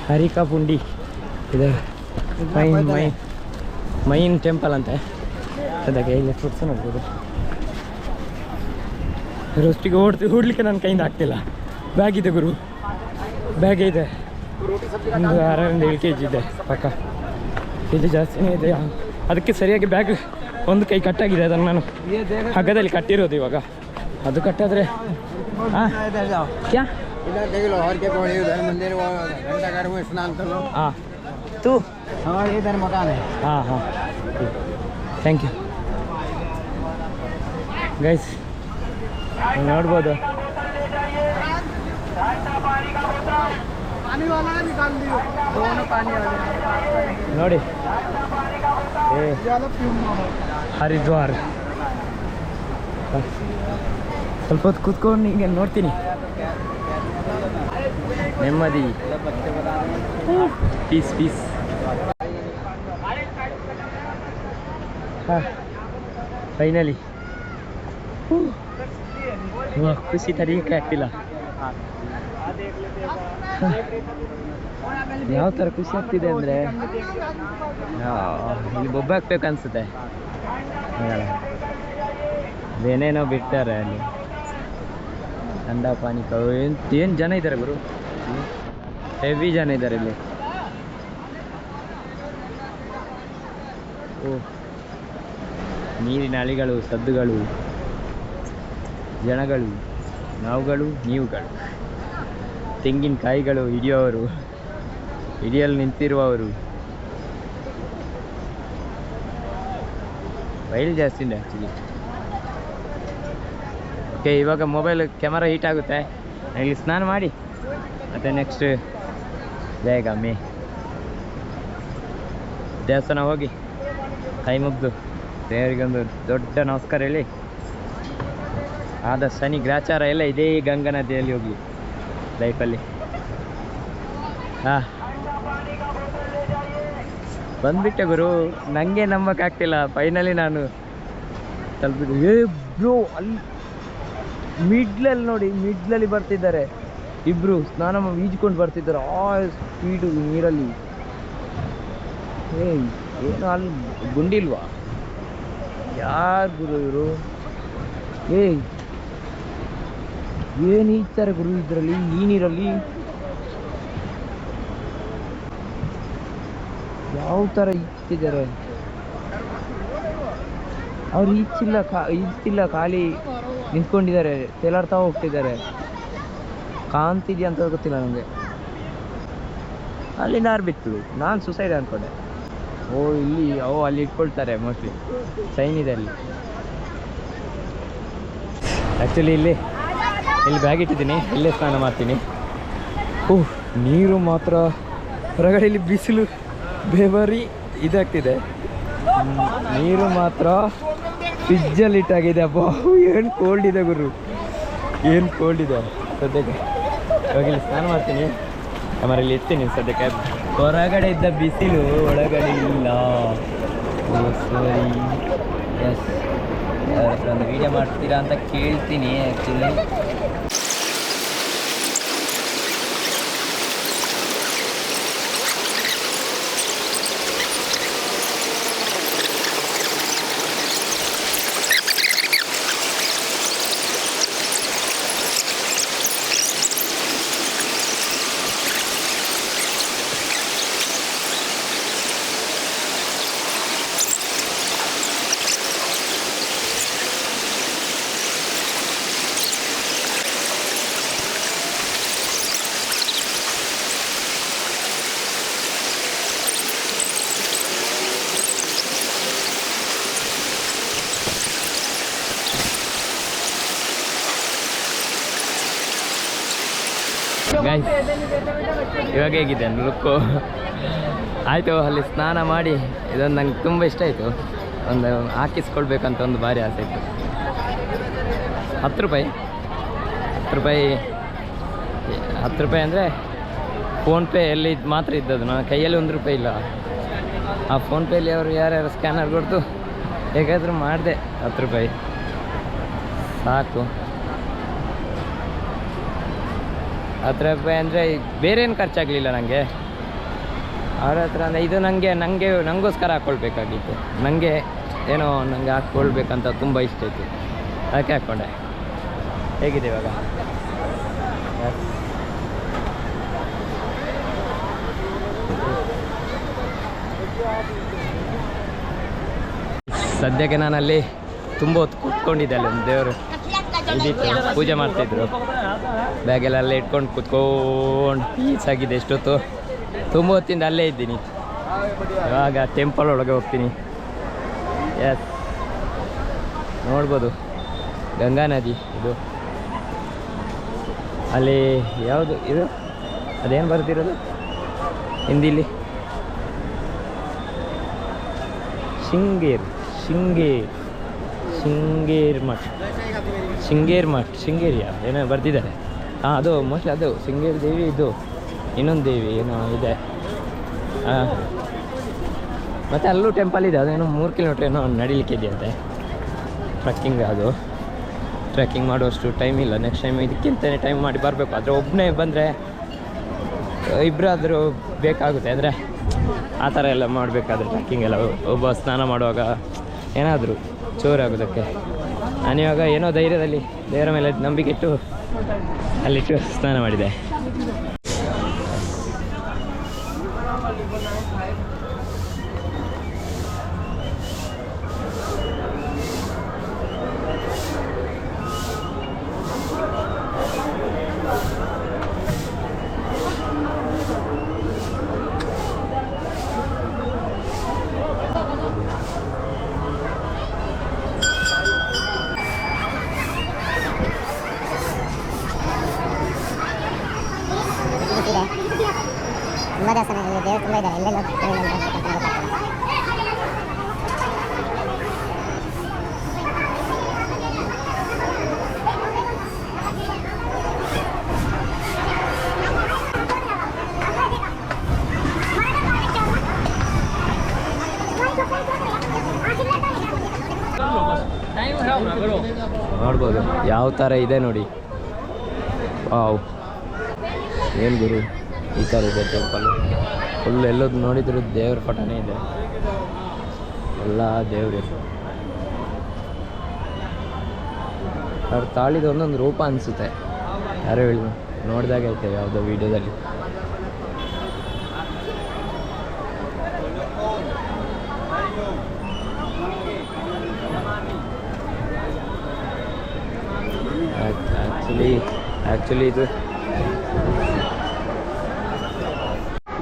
हरी का पुंडी इधर ಮೈನ್ ಟೆಂಪಲ್ ಅಂತೆ. ಅದಕ್ಕೆ ಇಲ್ಲಿ ಫುಡ್ಸ್ ನೋಡ್ಬೋದು. ರೋಸ್ಟಿಗೆ ಓಡಲಿಕ್ಕೆ ನನ್ನ ಕೈಯಿಂದ ಆಗ್ತಿಲ್ಲ. ಬ್ಯಾಗ್ ಇದೆ ಗುರು, ಬ್ಯಾಗ್ ಇದೆ, ಒಂದು 6-7 kg ಇದೆ ಪಕ್ಕ. ಇದು ಜಾಸ್ತಿನೇ ಇದೆ, ಅದಕ್ಕೆ ಸರಿಯಾಗಿ ಬ್ಯಾಗ್ ಒಂದು ಕೈ ಕಟ್ಟಾಗಿದೆ. ಅದನ್ನು ನಾನು ಹಗ್ಗದಲ್ಲಿ ಕಟ್ಟಿರೋದು ಇವಾಗ. ಅದು ಕಟ್ಟಾದರೆ ಕ್ಯಾ इधर देख लो और क्या कौन है उधर मंदिर वो घंटा घर में स्नान कर लो। ಹಾಂ ತೂ हमारे इधर मकान है। ಹಾಂ ಹಾಂ ಥ್ಯಾಂಕ್ ಯು ಗೈಸ್. ನೋಡ್ಬೋದು ನೋಡಿ ಹರಿದ್ವಾರ್. ಸ್ವಲ್ಪ ಹೊತ್ತು ಕೂತ್ಕೊಂಡು ಹಿಂಗೆ ನೋಡ್ತೀನಿ, ನೆಮ್ಮದಿ, ಪೀಸ್ ಪೀಸ್. ಹಾಂ ಫೈನಲಿ ಖುಷಿ ತಡೆಯೋಕ್ಕೆ ಆಗ್ತಿಲ್ಲ. ಯಾವ ಥರ ಖುಷಿ ಆಗ್ತಿದೆ ಅಂದರೆ ಇಲ್ಲಿ ಬೊಬ್ಬೆ ಹಾಕ್ಬೇಕು ಅನಿಸುತ್ತೆ. ಅದೇನೇನೋ ಬಿಡ್ತಾರೆ ಅಲ್ಲಿ, ಅಂಡ ಪಾನಿಕ. ಏನು ಜನ ಇದ್ದಾರೆ ಗುರು, ಹೆವಿ ಜನ ಇದ್ದಾರೆ ಇಲ್ಲಿ. ಓ, ನೀರಿನ ಅಲೆಗಳು, ಸದ್ದುಗಳು, ಜನಗಳು, ನಾವುಗಳು, ನೀವುಗಳು, ತೆಂಗಿನಕಾಯಿಗಳು ಹಿಡಿಯೋರು, ಹಿಡಿಯಲು ನಿಂತಿರುವವರು. ಬಯಲು ಜಾಸ್ತಿ ಇದೆ ಆ್ಯಕ್ಚುಲಿ. ಓಕೆ, ಇವಾಗ ಮೊಬೈಲ್ ಕ್ಯಾಮರಾ ಹೀಟ್ ಆಗುತ್ತೆ. ಇಲ್ಲಿ ಸ್ನಾನ ಮಾಡಿ ಮತ್ತು ನೆಕ್ಸ್ಟ್ ಬೇಗ ದೇವಸ್ಥಾನ ಹೋಗಿ ಕೈ ಮುಗ್ದು ದೇವರಿಗೊಂದು ದೊಡ್ಡ ನಮಸ್ಕಾರ ಹೇಳಿ ಆದ ಶನಿ ಗ್ರಾಚಾರ ಎಲ್ಲ ಇದೇ ಗಂಗಾ ನದಿಯಲ್ಲಿ ಹೋಗಲಿ ಲೈಫಲ್ಲಿ. ಹಾಂ ಬಂದ್ಬಿಟ್ಟೆ ಗುರು, ನನಗೆ ನಂಬಕ್ಕಾಗ್ತಿಲ್ಲ. ಫೈನಲಿ ನಾನು ತಲುಪಿದ್ದು. ಬ್ರೋ, ಅಲ್ಲಿ ಮಿಡ್ಲಲ್ಲಿ ನೋಡಿ, ಮಿಡ್ಲಲ್ಲಿ ಬರ್ತಿದ್ದಾರೆ ಇಬ್ಬರು, ಸ್ನಾನ ಈಜ್ಕೊಂಡು ಬರ್ತಿದ್ದಾರೆ ಆ ಸ್ಪೀಡು ನೀರಲ್ಲಿ. ಏನು ಅಲ್ಲಿ ಗುಂಡಿಲ್ವಾ? ಯಾರು ಗುರು ಇವರು? ಏನು ಈಜ್ತಾರೆ ಗುರು ಇದರಲ್ಲಿ, ಈ ನೀರಲ್ಲಿ? ಯಾವ ಥರ ಈಜ್ತಿದ್ದಾರೆ ಅವ್ರು? ಈಜ್ತಿಲ್ಲ, ಖಾಲಿ ನಿಂತ್ಕೊಂಡಿದ್ದಾರೆ, ತೇಲಾಡ್ತಾ ಹೋಗ್ತಿದ್ದಾರೆ. ಕಾಣ್ತಿದ್ಯಾ ಅಂತ ಗೊತ್ತಿಲ್ಲ ನನಗೆ. ಅಲ್ಲಿ ನಾರು ಬಿತ್ತು, ನಾನು ಸುಸೈಡ್ ಅಂದ್ಕೊಂಡೆ. ಅಲ್ಲಿ ಇಟ್ಕೊಳ್ತಾರೆ ಮೋಸ್ಟ್ಲಿ, ಸೈನ್ ಇದೆ ಅಲ್ಲಿ. ಆ್ಯಕ್ಚುಲಿ ಇಲ್ಲಿ ಬ್ಯಾಗ್ ಇಟ್ಟಿದ್ದೀನಿ, ಇಲ್ಲೇ ಸ್ನಾನ ಮಾಡ್ತೀನಿ. ನೀರು ಮಾತ್ರ ಹೊರಗಡೆ ಇಲ್ಲಿ ಬಿಸಿಲು ಬೆವರಿ ಇದಾಗ್ತಿದೆ. ನೀರು ಮಾತ್ರ ಫ್ರಿಜ್ಜಲ್ಲಿ ಇಟ್ಟಾಗಿದೆ. ಅಪ್ಪ, ಏನು ಕೋಲ್ಡ್ ಇದೆ ಗುರು, ಏನು ಕೋಲ್ಡ್ ಇದೆ ಸದ್ಯಕ್ಕೆ. ಇವಾಗ ಇಲ್ಲಿ ಸ್ನಾನ ಮಾಡ್ತೀನಿ, ಕ್ಯಾಮರಲ್ಲಿ ಎತ್ತೀನಿ ಸದ್ಯಕ್ಕೆ. ಹೊರಗಡೆ ಇದ್ದ ಬಿಸಿಲು ಒಳಗಡೆ ಇಲ್ಲ. ಸರಿ, ಎಸ್, ಒಂದು ವೀಡಿಯೋ ಮಾಡ್ತೀರಾ ಅಂತ ಕೇಳ್ತೀನಿ ಆ್ಯಕ್ಚುಲಿ. ಗೈಸ್, ಇವಾಗ ಹೇಗಿದೆ ಲುಕ್ಕು? ಆಯಿತು, ಅಲ್ಲಿ ಸ್ನಾನ ಮಾಡಿ ಇದೊಂದು ನಂಗೆ ತುಂಬ ಇಷ್ಟ ಆಯಿತು. ಒಂದು ಹಾಕಿಸ್ಕೊಳ್ಬೇಕಂತ ಒಂದು ಭಾರಿ ಆಸೆ ಇತ್ತು. 10 ರೂಪಾಯಿ ಅಂದರೆ ಫೋನ್ಪೇ ಎಲ್ಲಿ ಮಾತ್ರ ಇದ್ದದ್ದು, ನನ್ನ ಕೈಯಲ್ಲಿ 1 ರೂಪಾಯಿ ಇಲ್ಲ. ಆ ಫೋನ್ಪೇಲಿ ಅವರು ಯಾರ್ಯಾರು ಸ್ಕ್ಯಾನರ್ ಕೊಡ್ತು ಹೇಗಾದರೂ ಮಾಡಿದೆ. 10 ರೂಪಾಯಿ ಸಾಕು. 10 ರೂಪಾಯಿ ಅಂದರೆ ಬೇರೆ ಏನು ಖರ್ಚಾಗಲಿಲ್ಲ ನನಗೆ ಅವ್ರ ಹತ್ರ. ಅಂದರೆ ಇದು ನನಗೋಸ್ಕರ ಹಾಕ್ಕೊಳ್ಬೇಕಾಗಿತ್ತು. ನನಗೆ ಹಾಕ್ಕೊಳ್ಬೇಕಂತ ತುಂಬ ಇಷ್ಟ ಇತ್ತು, ಅದಕ್ಕೆ ಹಾಕ್ಕೊಂಡೆ. ಹೇಗಿದೆ ಇವಾಗ? ಸದ್ಯಕ್ಕೆ ನಾನು ಅಲ್ಲಿ ತುಂಬ ಹೊತ್ತು ಕೂತ್ಕೊಂಡಿದ್ದೆ. ಅಲ್ಲಿ ಒಂದು ದೇವರು ಇದಿತ್ತು, ಪೂಜೆ ಮಾಡ್ತಾಯಿದ್ರು. ಬ್ಯಾಗೆಲ್ಲ ಅಲ್ಲೇ ಇಟ್ಕೊಂಡು ಕೂತ್ಕೊಂಡು ಪೀಸ್ ಆಗಿದೆ ಎಷ್ಟೊತ್ತು. ತುಂಬ ಹೊತ್ತಿಂದ ಅಲ್ಲೇ ಇದ್ದೀನಿ. ಇವಾಗ ಟೆಂಪಲ್ ಒಳಗೆ ಹೋಗ್ತೀನಿ. ಎಸ್, ನೋಡ್ಬೋದು ಗಂಗಾ ನದಿ ಇದು. ಅಲ್ಲಿ ಯಾವುದು ಇದು, ಅದೇನು ಬರ್ತಿರೋದು ಹಿಂದಿಲಿ? ಶೃಂಗೇರಿ ಮಠ ಶೃಂಗೇರಿಯಾ ಏನೋ ಬರ್ತಿದ್ದಾರೆ. ಹಾಂ, ಅದು ಮೋಸ್ಟ್ಲಿ ಅದು ಶೃಂಗೇರಿ ದೇವಿ. ಇದು ಇನ್ನೊಂದು ದೇವಿ ಏನೋ ಇದೆ. ಮತ್ತು ಅಲ್ಲೂ ಟೆಂಪಲ್ ಇದೆ. ಅದೇನೋ 3 ಕಿಲೋಮೀಟ್ರ್ ಏನೋ ನಡಿಲಿಕ್ಕೆ ಇದೆಯಂತೆ. ಟ್ರೆಕ್ಕಿಂಗ್ ಮಾಡುವಷ್ಟು ಟೈಮ್ ಇಲ್ಲ. ನೆಕ್ಸ್ಟ್ ಟೈಮ್ ಇದಕ್ಕಿಂತಲೇ ಟೈಮ್ ಮಾಡಿ ಬರಬೇಕು. ಆದರೆ ಒಬ್ಬನೇ ಬಂದರೆ ಇಬ್ಬರಾದರೂ ಬೇಕಾಗುತ್ತೆ. ಅಂದರೆ ಆ ಥರ ಎಲ್ಲ ಮಾಡಬೇಕಾದ್ರೆ ಟ್ರೆಕ್ಕಿಂಗ್ ಎಲ್ಲ ಒಬ್ಬ ಸ್ನಾನ ಮಾಡುವಾಗ ಏನಾದರೂ ಚೋರಾಗೋದಕ್ಕೆ. ನಾನಿವಾಗ ಏನೋ ಧೈರ್ಯದಲ್ಲಿ ದೇವರ ಮೇಲೆ ನಂಬಿಕೆ ಇಟ್ಟು ಅಲ್ಲಿಟ್ಟು ಸ್ನಾನ ಮಾಡಿದೆ. ತುಂಬ ದೇವಸ್ಥಾನ ಇಲ್ಲಿ ದೇವರು ತುಂಬ ಇದ್ದಾರೆ. ಎಲ್ಲೆಲ್ಲ ಹೋಗ್ತಾರೆ. ನೋಡ್ಬೋದು ಯಾವ ಥರ ಇದೆ ನೋಡಿ. ವಾವ್, ಏನು ಗುರು, ಈ ಥರ ಇದೆ ಟೆಂಪಲ್. ಫುಲ್ ಎಲ್ಲೋದು ನೋಡಿದ್ರು ದೇವ್ರ ಪಟನೇ ಇದೆ. ಎಲ್ಲ ದೇವ್ರು ಅವ್ರು ತಾಳಿದ ಒಂದೊಂದು ರೂಪ ಅನಿಸುತ್ತೆ. ಯಾರೋ ಹೇಳಿ ನೋಡಿದಾಗ ಐತೆ ಯಾವುದೋ ವೀಡಿಯೋದಲ್ಲಿ. ಆ್ಯಕ್ಚುಲಿ ಇದು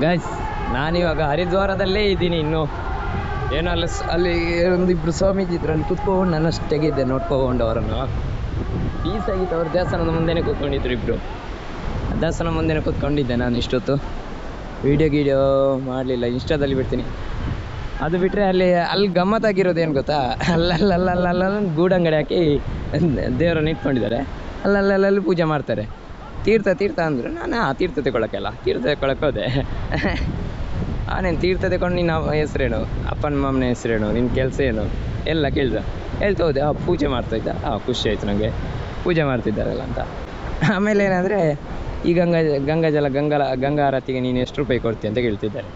ಗೈಸ್, ನಾನಿವಾಗ ಹರಿದ್ವಾರದಲ್ಲೇ ಇದ್ದೀನಿ. ಇನ್ನೂ ಏನೋ ಅಲ್ಲಿ ಒಂದಿಬ್ಬರು ಸ್ವಾಮೀಜಿ ಇದ್ರು. ಅಲ್ಲಿ ಕೂತ್ಕೊಂಡು ನನ್ನಷ್ಟೆಗಿದ್ದೆ ನೋಡ್ಕೊಂಡು ಅವರನ್ನು. ಪೀಸಾಗಿತ್ತು. ಅವ್ರ ದೇವಸ್ಥಾನದ ಮುಂದೆನೇ ಕೂತ್ಕೊಂಡಿದ್ರು ಇಬ್ಬರು. ದೇವಸ್ಥಾನ ಮುಂದೆನೇ ಕೂತ್ಕೊಂಡಿದ್ದೆ ನಾನು ಇಷ್ಟೊತ್ತು. ವೀಡಿಯೋ ಮಾಡಲಿಲ್ಲ, ಇನ್ಸ್ಟಾದಲ್ಲಿ ಬಿಡ್ತೀನಿ. ಅದು ಬಿಟ್ಟರೆ ಅಲ್ಲಿ ಗಮ್ಮತ್ತಾಗಿರೋದು ಏನು ಗೊತ್ತಾ, ಅಲ್ಲಲ್ಲ ಗೂಡಂಗಡಿ ಹಾಕಿ ದೇವರನ್ನು ಇಟ್ಕೊಂಡಿದ್ದಾರೆ. ಅಲ್ಲಲ್ಲಿ ಪೂಜೆ ಮಾಡ್ತಾರೆ. ತೀರ್ಥ ಅಂದರು. ನಾನು ತೀರ್ಥ ತಗೊಳಕ್ಕೆ ಹೋದೆ. ನಾನೇನು ತೀರ್ಥ ತಗೊಂಡು ನಿನ್ನ ಹೆಸ್ರೇನು, ಅಪ್ಪನ ಮಾಮನ ಹೆಸ್ರೇನು, ನಿನ್ನ ಕೆಲಸ ಏನು ಎಲ್ಲ ಹೇಳ್ತಾ ಹೋದೆ. ಪೂಜೆ ಮಾಡ್ತಾಯಿದ್ದ. ಖುಷಿ ಆಯಿತು ನನಗೆ, ಪೂಜೆ ಮಾಡ್ತಿದ್ದಾರಲ್ಲ ಅಂತ. ಆಮೇಲೆ ಏನಂದರೆ, ಈ ಗಂಗಾ ಆರತಿಗೆ ನೀನು ಎಷ್ಟು ರೂಪಾಯಿ ಕೊಡ್ತೀಯ ಅಂತ ಕೇಳ್ತಿದ್ದಾರೆ.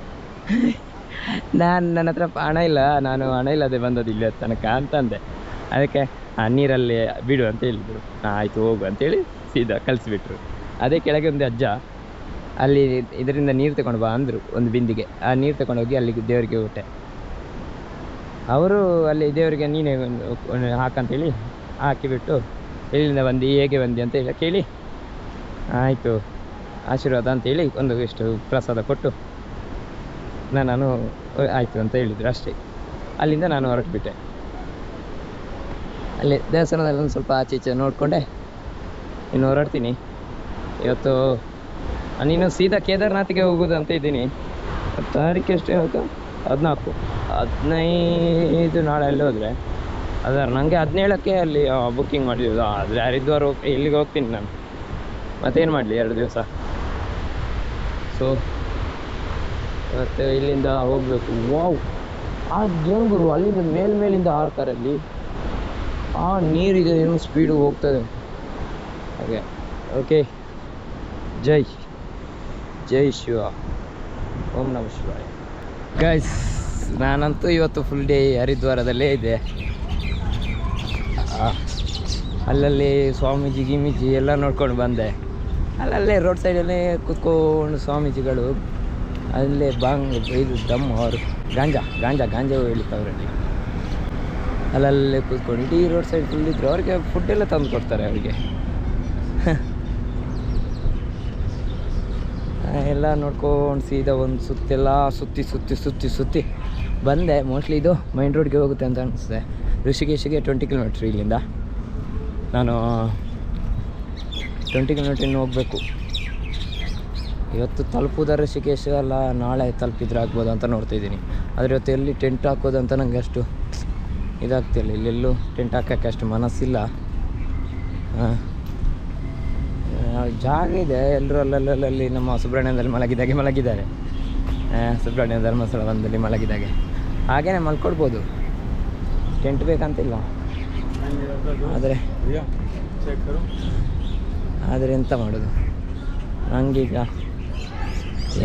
ನನ್ನ ಹತ್ರ ಹಣ ಇಲ್ಲದೆ ಬಂದದ್ದು ಇಲ್ಲಿ ತನಕ ಅಂತಂದೆ. ಅದಕ್ಕೆ ನೀರಲ್ಲಿ ಬಿಡು ಅಂತ ಹೇಳಿದರು. ಆಯಿತು ಹೋಗು ಅಂತೇಳಿ ಸೀದಾ ಕಳಿಸ್ಬಿಟ್ರು. ಅದೇ ಕೆಳಗೆ ಒಂದು ಅಜ್ಜ ಅಲ್ಲಿ ಇದರಿಂದ ನೀರು ತಗೊಂಡು ಬಾ ಅಂದರು, ಒಂದು ಬಿಂದಿಗೆ. ಆ ನೀರು ತಗೊಂಡೋಗಿ ಅಲ್ಲಿಗೆ ದೇವರಿಗೆ ಕೊಟ್ಟೆ. ಅವರು ಅಲ್ಲಿ ದೇವರಿಗೆ ನೀನೇ ಹಾಕಂತೇಳಿ ಹಾಕಿಬಿಟ್ಟು, ಎಲ್ಲಿಂದ ಬಂದು ಹೇಗೆ ಬಂದು ಅಂತ ಹೇಳಿ ಕೇಳಿ, ಆಯಿತು ಆಶೀರ್ವಾದ ಅಂತೇಳಿ ಎಷ್ಟು ಪ್ರಸಾದ ಕೊಟ್ಟು ನಾನು ಆಯಿತು ಅಂತ ಹೇಳಿದರು ಅಷ್ಟೇ. ಅಲ್ಲಿಂದ ನಾನು ಹೊರಟುಬಿಟ್ಟೆ. ಅಲ್ಲಿ ದೇವಸ್ಥಾನದಲ್ಲಿ ಒಂದು ಸ್ವಲ್ಪ ಆಚೆ ಈಚೆ ನೋಡಿಕೊಂಡೆ ಇನ್ನು ಹೊರಡ್ತೀನಿ. ಇವತ್ತು ನೀನು ಸೀದಾ ಕೇದಾರ್ನಾಥಿಗೆ ಹೋಗೋದು ಅಂತ ಇದ್ದೀನಿ. ತಾರೀಕು ಎಷ್ಟು ಇವತ್ತು? 15 ನಾಳೆ ಅಲ್ಲಿ ಹೋದರೆ ನನಗೆ 17ಕ್ಕೆ ಅಲ್ಲಿ ಬುಕ್ಕಿಂಗ್ ಮಾಡಿದ್ದು. ಆದರೆ ಹರಿದ್ವಾರ ಇಲ್ಲಿಗೆ ಹೋಗ್ತೀನಿ ನಾನು, ಮತ್ತೇನು ಮಾಡಲಿ 2 ದಿವಸ. ಸೊ ಮತ್ತು ಇಲ್ಲಿಂದ ಹೋಗಬೇಕು. ವಾವ್, ಆ ಜಂಗುರು ಅಲ್ಲಿಂದ ಮೇಲಿಂದ ಹಾರ್ತಾರಲ್ಲಿ. ಆ ನೀರಿದೆ, ಏನೋ ಸ್ಪೀಡು ಹೋಗ್ತದೆ ಹಾಗೆ. ಓಕೆ, ಜೈ ಶಿವ, ಓಂ ನಮಃ ಶಿವಾಯ. ಗೈಸ್, ನಾನಂತೂ ಇವತ್ತು ಫುಲ್ ಡೇ ಹರಿದ್ವಾರದಲ್ಲೇ ಇದ್ದೆ. ಅಲ್ಲಲ್ಲಿ ಸ್ವಾಮೀಜಿ ಗೀಮೀಜಿ ಎಲ್ಲ ನೋಡ್ಕೊಂಡು ಬಂದೆ. ಅಲ್ಲಲ್ಲೇ ರೋಡ್ ಸೈಡಲ್ಲೇ ಕೂತ್ಕೊಂಡು ಸ್ವಾಮೀಜಿಗಳು ಅಲ್ಲೇ ಇದು ದಮ್ ಅವರು ಗಾಂಜಾ ಹೇಳಿದ್ದವರಲ್ಲಿ ಅಲ್ಲಲ್ಲೇ ಕೂತ್ಕೊಂಡು ಇಡೀ ರೋಡ್ ಸೈಡ್ ಫುಲ್ ಇದ್ರು. ಅವ್ರಿಗೆ ಫುಡ್ಡೆಲ್ಲ ತಂದು ಕೊಡ್ತಾರೆ ಅವರಿಗೆ. ಎಲ್ಲ ನೋಡ್ಕೊಂಡು ಸೀದಾ ಒಂದು ಸುತ್ತೆಲ್ಲ ಸುತ್ತಿ ಬಂದೆ. ಮೋಸ್ಟ್ಲಿ ಇದು ಮೈನ್ ರೋಡ್ಗೆ ಹೋಗುತ್ತೆ ಅಂತ ಅನಿಸುತ್ತೆ. ಋಷಿಕೇಶಿಗೆ 20 ಕಿಲೋಮೀಟ್ರ್ ಇಲ್ಲಿಂದ. ನಾನು 20 ಕಿಲೋಮೀಟ್ರ್ ಇನ್ನು ಹೋಗಬೇಕು. ಇವತ್ತು ತಲುಪುವುದ ಋಷಿಕೇಶ ಅಲ್ಲ ನಾಳೆ ತಲುಪಿದ್ರೆ ಆಗ್ಬೋದು ಅಂತ ನೋಡ್ತಾಯಿದ್ದೀನಿ. ಆದರೆ ಇವತ್ತು ಎಲ್ಲಿ ಟೆಂಟ್ ಹಾಕೋದು ಅಂತ ನನಗೆ ಅಷ್ಟು ಇದಾಗ್ತಿಲ್ಲ. ಇಲ್ಲೆಲ್ಲೂ ಟೆಂಟ್ ಹಾಕೋಕ್ಕೆ ಅಷ್ಟು ಮನಸ್ಸಿಲ್ಲ. ಜಾಗ ಇದೆ, ಎಲ್ಲರೂ ಅಲ್ಲಲ್ಲಿ ನಮ್ಮ ಸುಬ್ರಹ್ಮಣ್ಯದಲ್ಲಿ ಮಲಗಿದ್ದಾರೆ. ಸುಬ್ರಹ್ಮಣ್ಯ ಧರ್ಮಸ್ಥಳ ಬಂದಲ್ಲಿ ಮಲಗಿದಾಗೆ ಹಾಗೇ ಮಲ್ಕೊಡ್ಬೋದು, ಟೆಂಟ್ ಬೇಕಂತಿಲ್ಲ. ಆದರೆ ಎಂತ ಮಾಡೋದು, ನನಗೀಗ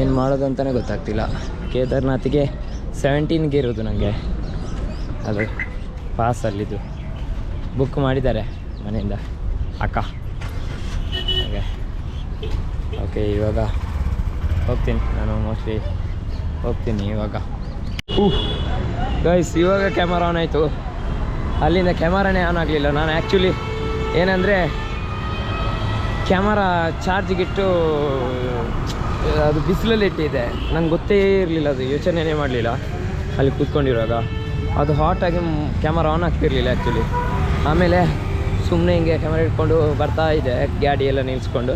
ಏನು ಮಾಡೋದು ಅಂತಲೇ ಗೊತ್ತಾಗ್ತಿಲ್ಲ. ಕೇದಾರ್ನಾಥಿಗೆ 17ಗೆ ಇರೋದು ನನಗೆ, ಅದು ಪಾಸಲ್ಲಿದ್ದು ಬುಕ್ ಮಾಡಿದ್ದಾರೆ ಮನೆಯಿಂದ ಅಕ್ಕ. ಓಕೆ ಇವಾಗ ಹೋಗ್ತೀನಿ ನಾನು, ಮೋಸ್ಟ್ಲಿ ಹೋಗ್ತೀನಿ ಇವಾಗ. ಗೈಸ್ ಇವಾಗ ಕ್ಯಾಮರಾ ಆನ್ ಆಯಿತು. ಅಲ್ಲಿಂದ ಕ್ಯಾಮರಾನೇ ಆನ್ ಆಗಲಿಲ್ಲ. ನಾನು ಆ್ಯಕ್ಚುಲಿ ಏನಂದರೆ ಕ್ಯಾಮರಾ ಚಾರ್ಜಿಗಿಟ್ಟು ಅದು ಬಿಸಿಲಲ್ಲಿ ಇಟ್ಟಿದೆ. ನಂಗೆ ಗೊತ್ತೇ ಇರಲಿಲ್ಲ, ಅದು ಯೋಚನೆನೇ ಮಾಡಲಿಲ್ಲ. ಅಲ್ಲಿ ಕೂತ್ಕೊಂಡಿರುವಾಗ ಅದು ಹಾಟಾಗಿ ಕ್ಯಾಮರಾ ಆನ್ ಆಗ್ತಿರಲಿಲ್ಲ ಆ್ಯಕ್ಚುಲಿ. ಆಮೇಲೆ ಸುಮ್ಮನೆ ಹಿಂಗೆ ಕ್ಯಾಮರಾ ಇಟ್ಕೊಂಡು ಬರ್ತಾ ಇದೆ, ಗಾಡಿ ಎಲ್ಲ ನಿಲ್ಲಿಸ್ಕೊಂಡು.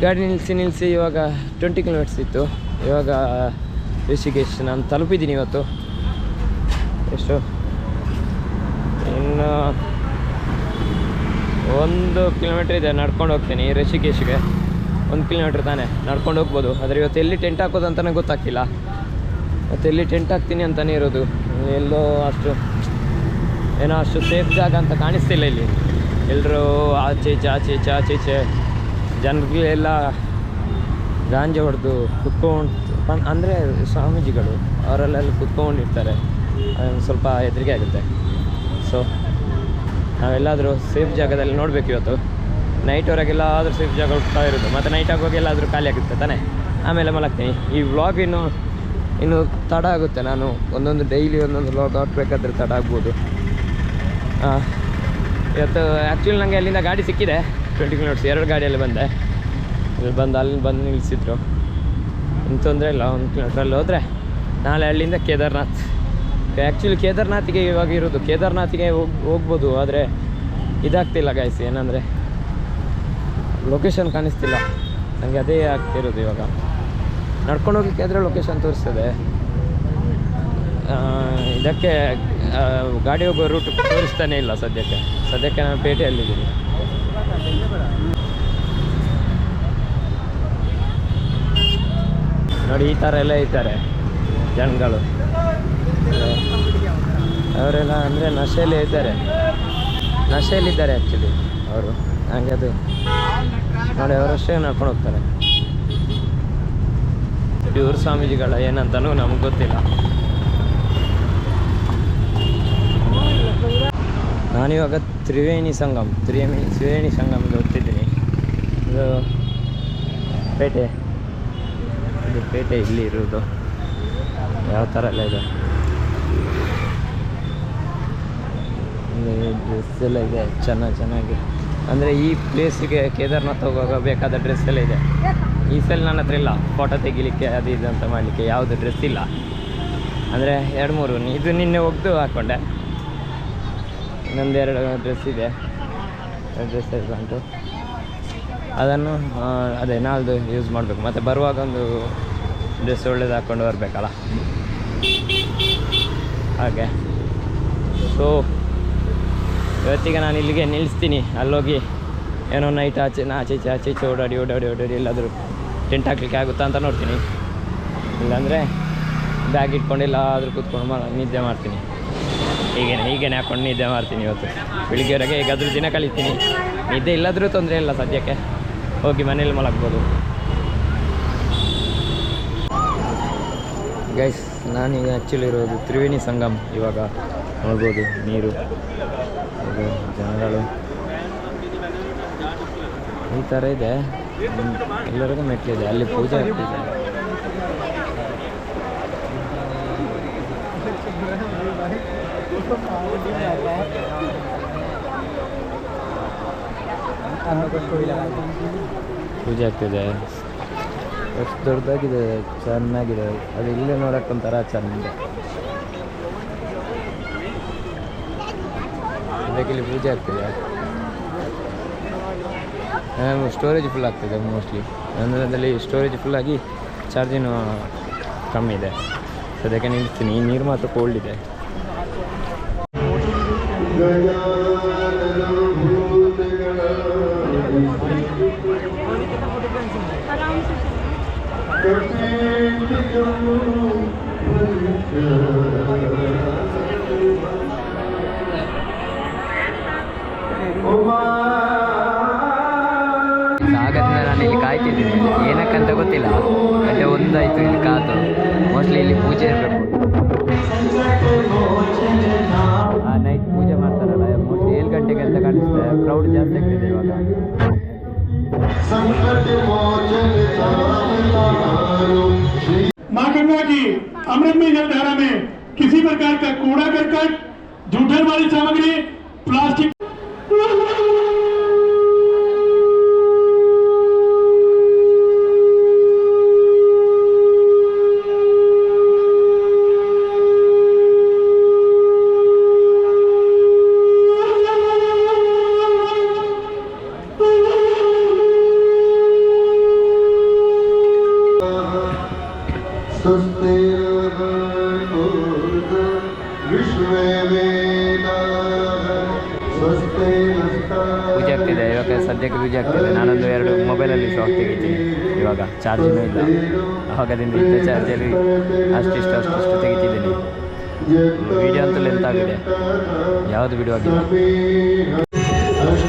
ಗಾಡಿ ನಿಲ್ಲಿಸಿ ಇವಾಗ 20 ಕಿಲೋಮೀಟರ್ಸ್ ಇತ್ತು. ಇವಾಗ ಋಷಿಕೇಶ್ ನಾನು ತಲುಪಿದ್ದೀನಿ ಇವತ್ತು. ಎಷ್ಟು ಇನ್ನು 1 ಕಿಲೋಮೀಟ್ರ್ ಇದೆ, ನಡ್ಕೊಂಡು ಹೋಗ್ತೀನಿ ಋಷಿಕೇಶ್ಗೆ. 1 ಕಿಲೋಮೀಟ್ರ್ ತಾನೇ ನಡ್ಕೊಂಡು ಹೋಗ್ಬೋದು. ಆದರೆ ಇವತ್ತು ಎಲ್ಲಿ ಟೆಂಟ್ ಹಾಕೋದು ಅಂತಲೇ ಗೊತ್ತಾಗ್ತಿಲ್ಲ. ಮತ್ತು ಎಲ್ಲಿ ಟೆಂಟ್ ಹಾಕ್ತೀನಿ ಅಂತಲೇ ಇರೋದು. ಎಲ್ಲೋ ಅಷ್ಟು ಏನೋ ಅಷ್ಟು ಸೇಫ್ ಜಾಗ ಅಂತ ಕಾಣಿಸ್ತಿಲ್ಲ ಇಲ್ಲಿ. ಎಲ್ಲರೂ ಆಚೆ ಈಚೆ ಜನರಿಗೆಲ್ಲ ಗಾಂಜಾ ಹೊಡೆದು ಕುತ್ಕೊಂಡು, ಅಂದರೆ ಸ್ವಾಮೀಜಿಗಳು ಅವರಲ್ಲೆಲ್ಲ ಕುತ್ಕೊಂಡಿರ್ತಾರೆ. ಸ್ವಲ್ಪ ಹೆದರಿಕೆ ಆಗುತ್ತೆ. ಸೊ ನಾವೆಲ್ಲಾದರೂ ಸೇಫ್ ಜಾಗದಲ್ಲಿ ನೋಡಬೇಕು ಇವತ್ತು. ನೈಟ್ವರೆಗೆಲ್ಲಾದರೂ ಸೇಫ್ ಜಾಗ ಹುಡ್ತಾ ಇರೋದು. ಮತ್ತು ನೈಟ್ ಆಗುವಾಗ ಎಲ್ಲಾದರೂ ಖಾಲಿ ಆಗುತ್ತೆ ತಾನೇ, ಆಮೇಲೆ ಮಲಗ್ತೀನಿ. ಈ ವ್ಲಾಗ್ ಇನ್ನು ತಡ ಆಗುತ್ತೆ. ನಾನು ಡೈಲಿ ಒಂದೊಂದು ವ್ಲಾಗ್ ಹಾಕಬೇಕಾದ್ರೆ ತಡ ಆಗ್ಬೋದು. ಇವತ್ತು ಆ್ಯಕ್ಚುಲಿ ನನಗೆ ಅಲ್ಲಿಂದ ಗಾಡಿ ಸಿಕ್ಕಿದೆ 20 ಕಿಲೋಮೀಟರ್ಸ್. 2 ಗಾಡಿಯಲ್ಲಿ ಬಂದೆ. ಇಲ್ಲಿ ಬಂದು ನಿಲ್ಲಿಸಿದ್ರು. ಇನ್ನು ತೊಂದರೆ ಇಲ್ಲ. 1 ಕಿಲೋಮೀಟ್ರಲ್ಲಿ ಹೋದರೆ ನಾಳೆ ಅಲ್ಲಿಂದ ಕೇದಾರ್ನಾಥ್. ಆ್ಯಕ್ಚುಲಿ ಕೇದಾರ್ನಾಥಿಗೆ ಇವಾಗ ಇರೋದು. ಕೇದಾರ್ನಾಥಿಗೆ ಹೋಗ್ಬೋದು, ಆದರೆ ಇದಾಗ್ತಿಲ್ಲ ಗೈಸ್. ಏನಂದರೆ ಲೊಕೇಶನ್ ಕಾಣಿಸ್ತಿಲ್ಲ ನನಗೆ, ಅದೇ ಆಗ್ತಿರೋದು. ಇವಾಗ ನಡ್ಕೊಂಡು ಹೋಗಲಿಕ್ಕೆ ಆದರೆ ಲೊಕೇಶನ್ ತೋರಿಸ್ತದೆ. ಇದಕ್ಕೆ ಗಾಡಿ ಹೋಗೋ ರೂಟ್ ತೋರಿಸ್ತಾನೆ ಇಲ್ಲ ಸದ್ಯಕ್ಕೆ ನಾನು ಪೇಟೆಯಲ್ಲಿದ್ದೀನಿ. ನೋಡಿ ಈ ಥರ ಎಲ್ಲ ಇದ್ದಾರೆ ಜನಗಳು. ಅವರೆಲ್ಲ ಅಂದರೆ ನಶೆಯಲ್ಲಿದ್ದಾರೆ ಆ್ಯಕ್ಚುಲಿ ಅವರು. ಹಾಗೆ ಅದು ನೋಡಿ ಅವರಷ್ಟೇ ನಡ್ಕೊಂಡು ಹೋಗ್ತಾರೆ. ಇವ್ರ ಸ್ವಾಮೀಜಿಗಳ ಏನಂತನೂ ನಮ್ಗೆ ಗೊತ್ತಿಲ್ಲ. ನಾನಿವಾಗ ತ್ರಿವೇಣಿ ಸಂಗಮದ ಹೋಗ್ತಿದ್ದೀನಿ. ಇದು ಪೇಟೆ ಇಲ್ಲಿ ಇರೋದು. ಯಾವ ಥರ ಎಲ್ಲ ಇದೆ, ಡ್ರೆಸ್ ಎಲ್ಲ ಇದೆ ಚೆನ್ನಾಗಿ. ಅಂದರೆ ಈ ಪ್ಲೇಸಿಗೆ ಕೇದಾರ್ನಾಥ್ ಹೋಗುವಾಗ ಬೇಕಾದ ಡ್ರೆಸ್ ಎಲ್ಲ ಇದೆ. ಈ ಸಲ ನನ್ನ ಹತ್ರ ಇಲ್ಲ ಫೋಟೋ ತೆಗಿಲಿಕ್ಕೆ, ಅದು ಇದು ಅಂತ ಮಾಡಲಿಕ್ಕೆ ಯಾವುದು ಡ್ರೆಸ್ ಇಲ್ಲ. ಅಂದರೆ 2-3 ಇದು ನಿನ್ನೆ ಒಗ್ದು ಹಾಕ್ಕೊಂಡೆ. ಇನ್ನೊಂದು 2 ಡ್ರೆಸ್ ಇದೆ. ಡ್ರೆಸ್ ಉಂಟು, ಅದನ್ನು ಅದೇ ನಾಳ್ದು ಯೂಸ್ ಮಾಡಬೇಕು. ಮತ್ತು ಬರುವಾಗ ಒಂದು ಡ್ರೆಸ್ ಒಳ್ಳೇದು ಹಾಕ್ಕೊಂಡು ಬರಬೇಕಲ್ಲ, ಹಾಗೆ. ಸೊ ಇವತ್ತಿಗೆ ನಾನು ಇಲ್ಲಿಗೆ ನಿಲ್ಲಿಸ್ತೀನಿ. ಅಲ್ಲೋಗಿ ಏನೋ ನೈಟ್ ಆಚೆ ಓಡಾಡಿ ಎಲ್ಲಾದರೂ ಟೆಂಟ್ ಹಾಕ್ಲಿಕ್ಕೆ ಆಗುತ್ತಾ ಅಂತ ನೋಡ್ತೀನಿ. ಇಲ್ಲಾಂದರೆ ಬ್ಯಾಗ್ ಇಟ್ಕೊಂಡು ಎಲ್ಲಾದರೂ ಕೂತ್ಕೊಂಡು ನಿದ್ದೆ ಮಾಡ್ತೀನಿ. ಹೀಗೇನೆ ಹಾಕ್ಕೊಂಡು ನಿದ್ದೆ ಮಾಡ್ತೀನಿ. ಇವತ್ತು ಬೆಳಿಗ್ಗೆವರೆಗೆ ಹೇಗಾದರೂ ದಿನ ಕಳೀತೀನಿ. ನಿದ್ದೆ ಇಲ್ಲಾದರೂ ತೊಂದರೆ ಇಲ್ಲ, ಸದ್ಯಕ್ಕೆ ಹೋಗಿ ಮನೇಲಿ ಮಲಗ್ಬೋದು. ಗೈಸ್ ನಾನೀಗ ಆ್ಯಕ್ಚುಲಿ ಇರೋದು ತ್ರಿವೇಣಿ ಸಂಗಮ್. ಇವಾಗ ನೋಡ್ಬೋದು ನೀರು ಇದು ಜನಗಳು ಈ ಥರ ಇದೆ. ಎಲ್ಲರಿಗೂ ಮೆಟ್ಲಿದೆ, ಅಲ್ಲಿ ಪೂಜೆ ಆಗ್ತಿದೆ. ಪೂಜೆ ಆಗ್ತಿದೆ, ಎಷ್ಟು ದೊಡ್ಡದಾಗಿದೆ, ಚೆನ್ನಾಗಿದೆ. ಅದು ಇಲ್ಲೇ ನೋಡೋಕ್ಕೊಂಥರ ಚೆಂದ. ಅದಕ್ಕೆ ಇಲ್ಲಿ ಪೂಜೆ ಆಗ್ತಿದೆ. ಸ್ಟೋರೇಜ್ ಫುಲ್ ಆಗ್ತಿದೆ ಮೋಸ್ಟ್ಲಿ, ಅಂದರೆ ಅದರಲ್ಲಿ ಸ್ಟೋರೇಜ್ ಫುಲ್ಲಾಗಿ ಚಾರ್ಜಿನೂ ಕಮ್ಮಿ ಇದೆ. ಸೊ ಅದಕ್ಕೆ ನಿಲ್ತೀನಿ. ಈ ನೀರು ಮಾತ್ರ ಕೋಲ್ಡ್ ಇದೆ. ಆಗದಿಂದ ನಾನು ಇಲ್ಲಿ ಕಾಯ್ತಿದ್ದೀನಿ, ಏನಕ್ಕಂತ ಗೊತ್ತಿಲ್ಲ. ಗಂಟೆ ಒಂದಾಯಿತು ಇಲ್ಲಿ ಕಾದು. ಮೋಸ್ಟ್ಲಿ ಇಲ್ಲಿ ಪೂಜೆ ಇರಬೇಕು. ಆ ನೈಟ್ ಪೂಜೆ ಮಾಡ್ತಾರಲ್ಲ, ಮೋಸ್ಟ್ಲಿ 7 ಗಂಟೆಗೆ ಅಂತ ಕಾಣಿಸ್ತದೆ. ಕ್ರೌಡ್ ಜಾಸ್ತಿ ಆಗ್ತಿದೆ ಇವಾಗ. मां गंगा की अमृतमय जलधारा में किसी प्रकार का कूड़ा करकट, जूठन वाली सामग्री, प्लास्टिक ಪೂಜೆ ಆಗ್ತಿದೆ ಇವಾಗ. ಸದ್ಯಕ್ಕೆ ಪೂಜೆ ಆಗ್ತಿದೆ. ನಾನೊಂದು 2 ಮೊಬೈಲಲ್ಲಿ ಶಾಕ್ ತೆಗಿತೀನಿ. ಇವಾಗ ಚಾರ್ಜಿನೂ ಇಲ್ಲ. ಆವಾಗದಿಂದ ಇದ್ದ ಚಾರ್ಜಲ್ಲಿ ಅಷ್ಟಿಷ್ಟು ತೆಗಿತಿದ್ದೀನಿ. ವಿಡಿಯೋ ಅಂತೂ ಲೆಂತ್ ಆಗಿದೆ, ಯಾವುದು ವಿಡಿಯೋ ಆಗಿದೆ. पशु